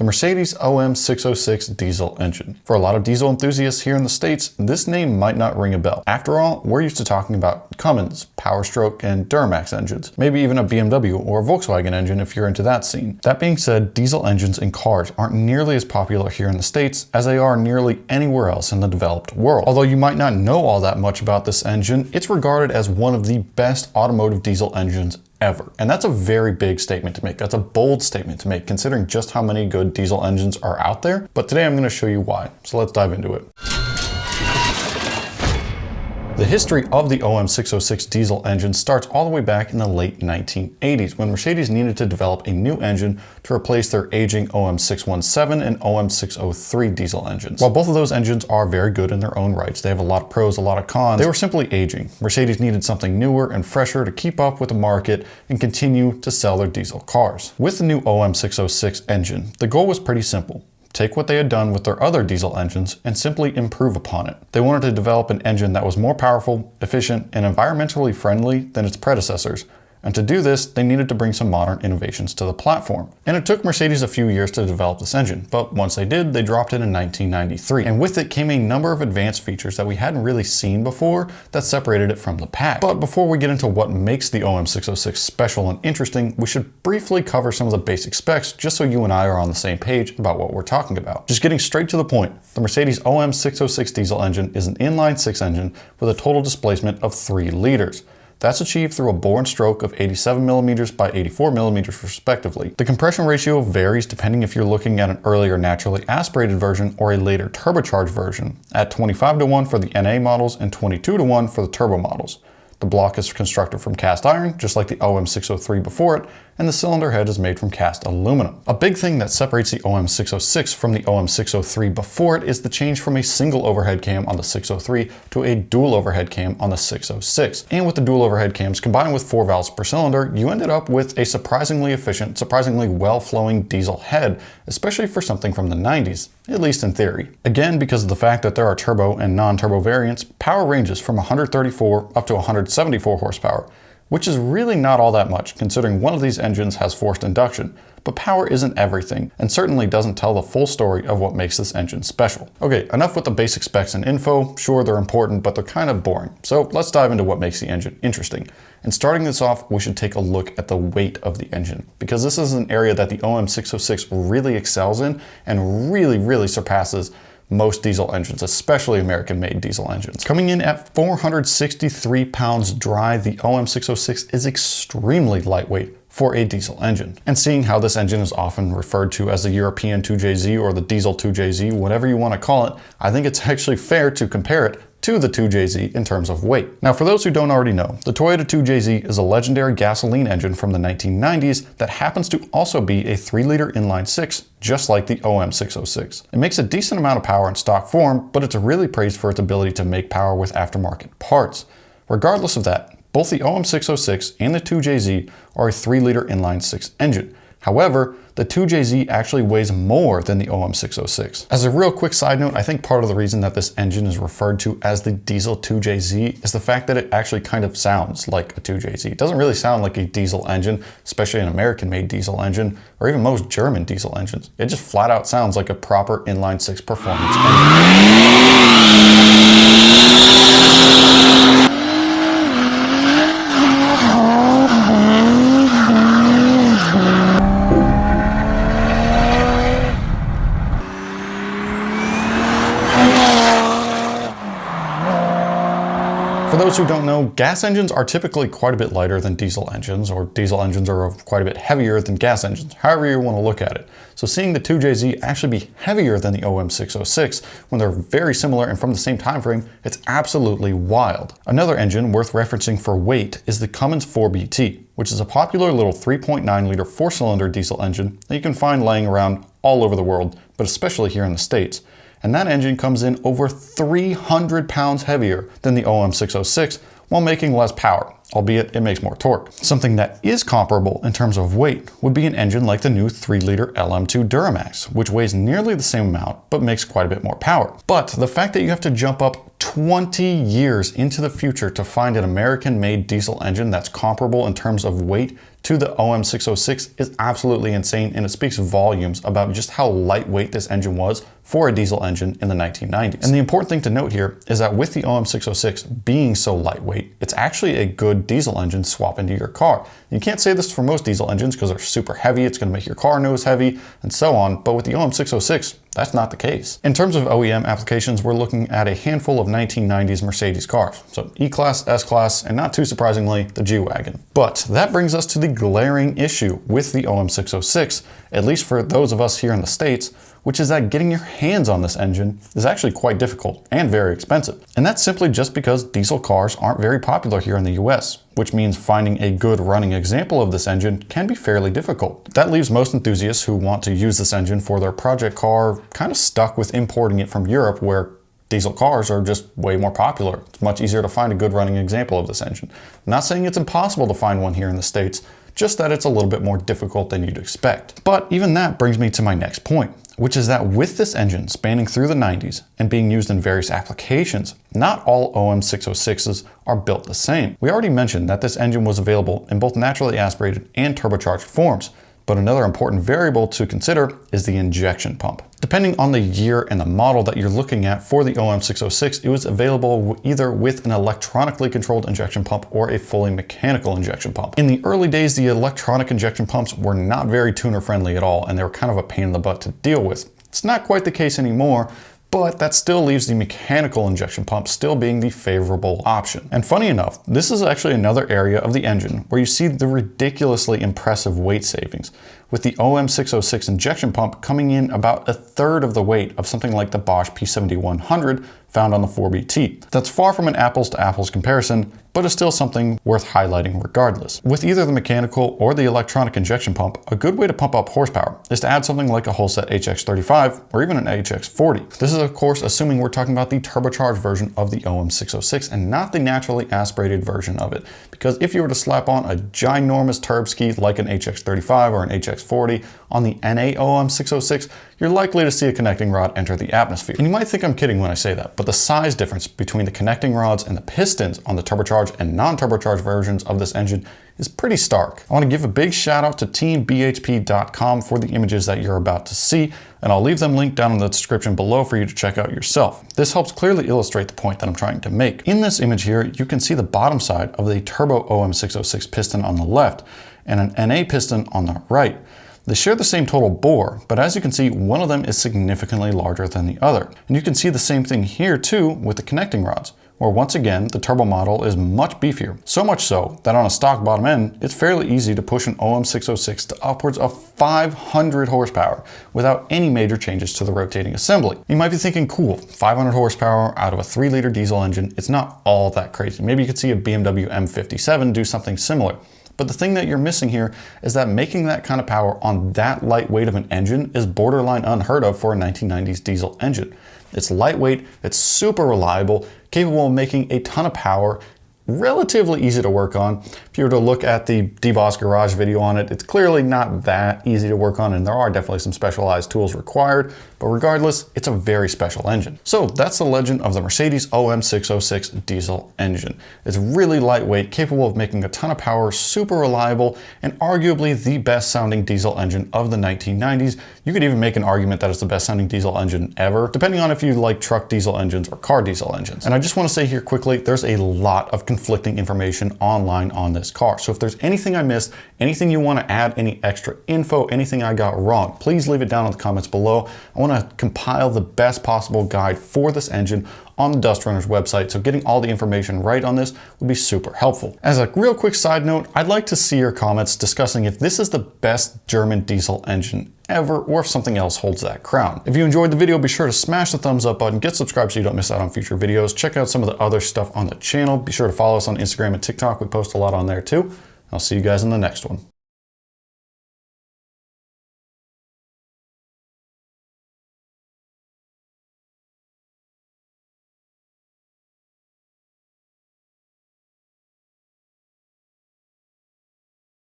Mercedes OM606 diesel engine. For a lot of diesel enthusiasts here in the States, this name might not ring a bell. After all, we're used to talking about Cummins, Power Stroke, and Duramax engines, maybe even a BMW or a Volkswagen engine if you're into that scene. That being said, diesel engines in cars aren't nearly as popular here in the States as they are nearly anywhere else in the developed world. Although you might not know all that much about this engine, it's regarded as one of the best automotive diesel engines ever. And that's a very big statement to make. That's a bold statement to make considering just how many good diesel engines are out there. But today I'm going to show you why. So let's dive into it. The history of the OM606 diesel engine starts all the way back in the late 1980s when Mercedes needed to develop a new engine to replace their aging OM617 and OM603 diesel engines. While both of those engines are very good in their own rights, they have a lot of pros, a lot of cons, they were simply aging. Mercedes needed something newer and fresher to keep up with the market and continue to sell their diesel cars. With the new OM606 engine, the goal was pretty simple. Take what they had done with their other diesel engines and simply improve upon it. They wanted to develop an engine that was more powerful, efficient, and environmentally friendly than its predecessors. And to do this, they needed to bring some modern innovations to the platform. And it took Mercedes a few years to develop this engine, but once they did, they dropped it in 1993. And with it came a number of advanced features that we hadn't really seen before that separated it from the pack. But before we get into what makes the OM606 special and interesting, we should briefly cover some of the basic specs just so you and I are on the same page about what we're talking about. Just getting straight to the point, the Mercedes OM606 diesel engine is an inline-six engine with a total displacement of 3 liters. That's achieved through a bore and stroke of 87mm by 84mm respectively. The compression ratio varies depending if you're looking at an earlier naturally aspirated version or a later turbocharged version, at 25:1 for the NA models and 22:1 for the turbo models. The block is constructed from cast iron, just like the OM603 before it, and the cylinder head is made from cast aluminum. A big thing that separates the OM606 from the OM603 before it is the change from a single overhead cam on the 603 to a dual overhead cam on the 606. And with the dual overhead cams combined with 4 valves per cylinder, you ended up with a surprisingly efficient, surprisingly well-flowing diesel head, especially for something from the 90s, at least in theory. Again, because of the fact that there are turbo and non-turbo variants, power ranges from 134 up to 174 horsepower, which is really not all that much considering one of these engines has forced induction. But power isn't everything, and certainly doesn't tell the full story of what makes this engine special. Okay, enough with the basic specs and info. Sure, they're important, but they're kind of boring. So let's dive into what makes the engine interesting. And starting this off, we should take a look at the weight of the engine, because this is an area that the OM606 really excels in and really surpasses most diesel engines, especially American-made diesel engines. Coming in at 463 pounds dry, the OM606 is extremely lightweight for a diesel engine. And seeing how this engine is often referred to as the European 2JZ or the diesel 2JZ, whatever you want to call it, I think it's actually fair to compare it to the 2JZ in terms of weight. Now, for those who don't already know, the Toyota 2JZ is a legendary gasoline engine from the 1990s that happens to also be a 3-liter inline-six, just like the OM606. It makes a decent amount of power in stock form, but it's really praised for its ability to make power with aftermarket parts. Regardless of that, both the OM606 and the 2JZ are a 3-liter inline-six engine. However, the 2JZ actually weighs more than the OM606. As a real quick side note, I think part of the reason that this engine is referred to as the diesel 2JZ is the fact that it actually kind of sounds like a 2JZ. It doesn't really sound like a diesel engine, especially an American-made diesel engine, or even most German diesel engines. It just flat out sounds like a proper inline-six performance engine. For those who don't know, gas engines are typically quite a bit lighter than diesel engines, or diesel engines are quite a bit heavier than gas engines, however you want to look at it. So seeing the 2JZ actually be heavier than the OM606 when they're very similar and from the same time frame, it's absolutely wild. Another engine worth referencing for weight is the Cummins 4BT, which is a popular little 3.9-liter 4-cylinder diesel engine that you can find laying around all over the world, but especially here in the States. And that engine comes in over 300 pounds heavier than the OM606 while making less power, albeit it makes more torque. Something that is comparable in terms of weight would be an engine like the new 3-liter LM2 Duramax, which weighs nearly the same amount but makes quite a bit more power. But the fact that you have to jump up 20 years into the future to find an American-made diesel engine that's comparable in terms of weight to the OM606 is absolutely insane, and it speaks volumes about just how lightweight this engine was for a diesel engine in the 1990s. And the important thing to note here is that with the OM606 being so lightweight, it's actually a good diesel engine to swap into your car. You can't say this for most diesel engines because they're super heavy, it's going to make your car nose heavy, and so on, but with the OM606, that's not the case. In terms of OEM applications, we're looking at a handful of 1990s Mercedes cars. So E-Class, S-Class, and not too surprisingly, the G-Wagon. But that brings us to the glaring issue with the OM606, at least for those of us here in the States, which is that getting your hands on this engine is actually quite difficult and very expensive. And that's simply just because diesel cars aren't very popular here in the US, which means finding a good running example of this engine can be fairly difficult. That leaves most enthusiasts who want to use this engine for their project car kind of stuck with importing it from Europe, where diesel cars are just way more popular. It's much easier to find a good running example of this engine. I'm not saying it's impossible to find one here in the States, just that it's a little bit more difficult than you'd expect. But even that brings me to my next point, which is that with this engine spanning through the 90s and being used in various applications, not all OM606s are built the same. We already mentioned that this engine was available in both naturally aspirated and turbocharged forms, but another important variable to consider is the injection pump. Depending on the year and the model that you're looking at for the OM606, it was available either with an electronically controlled injection pump or a fully mechanical injection pump. In the early days, the electronic injection pumps were not very tuner friendly at all, and they were kind of a pain in the butt to deal with. It's not quite the case anymore, but that still leaves the mechanical injection pump still being the favorable option. And funny enough, this is actually another area of the engine where you see the ridiculously impressive weight savings, with the OM606 injection pump coming in about a third of the weight of something like the Bosch P7100 found on the 4BT. That's far from an apples to apples comparison, but is still something worth highlighting regardless. With either the mechanical or the electronic injection pump, a good way to pump up horsepower is to add something like a Holset HX35 or even an HX40. This is of course assuming we're talking about the turbocharged version of the OM606 and not the naturally aspirated version of it, because if you were to slap on a ginormous turb ski like an HX35 or an HX40 on the NA OM606, you're likely to see a connecting rod enter the atmosphere. And you might think I'm kidding when I say that, but the size difference between the connecting rods and the pistons on the turbocharged and non-turbocharged versions of this engine is pretty stark. I want to give a big shout out to teambhp.com for the images that you're about to see, and I'll leave them linked down in the description below for you to check out yourself. This helps clearly illustrate the point that I'm trying to make. In this image here, you can see the bottom side of the turbo OM606 piston on the left and an NA piston on the right. They share the same total bore, but as you can see, one of them is significantly larger than the other. And you can see the same thing here too with the connecting rods, where once again, the turbo model is much beefier. So much so that on a stock bottom end, it's fairly easy to push an OM606 to upwards of 500 horsepower without any major changes to the rotating assembly. You might be thinking, cool, 500 horsepower out of a 3-liter diesel engine, it's not all that crazy. Maybe you could see a BMW M57 do something similar. But the thing that you're missing here is that making that kind of power on that lightweight of an engine is borderline unheard of for a 1990s diesel engine. It's lightweight, it's super reliable, capable of making a ton of power, relatively easy to work on. If you were to look at the DBoss Garage video on it, it's clearly not that easy to work on, and there are definitely some specialized tools required, but regardless, it's a very special engine. So that's the legend of the Mercedes OM606 diesel engine. It's really lightweight, capable of making a ton of power, super reliable, and arguably the best sounding diesel engine of the 1990s. You could even make an argument that it's the best sounding diesel engine ever, depending on if you like truck diesel engines or car diesel engines. And I just want to say here quickly, there's a lot of conflicting information online on this car. So if there's anything I missed, anything you want to add, any extra info, anything I got wrong, please leave it down in the comments below. I want to compile the best possible guide for this engine on the Dust Runners website, so getting all the information right on this would be super helpful. As a real quick side note, I'd like to see your comments discussing if this is the best German diesel engine ever, or if something else holds that crown. If you enjoyed the video, be sure to smash the thumbs up button, get subscribed so you don't miss out on future videos. Check out some of the other stuff on the channel. Be sure to follow us on Instagram and TikTok. We post a lot on there too. I'll see you guys in the next one.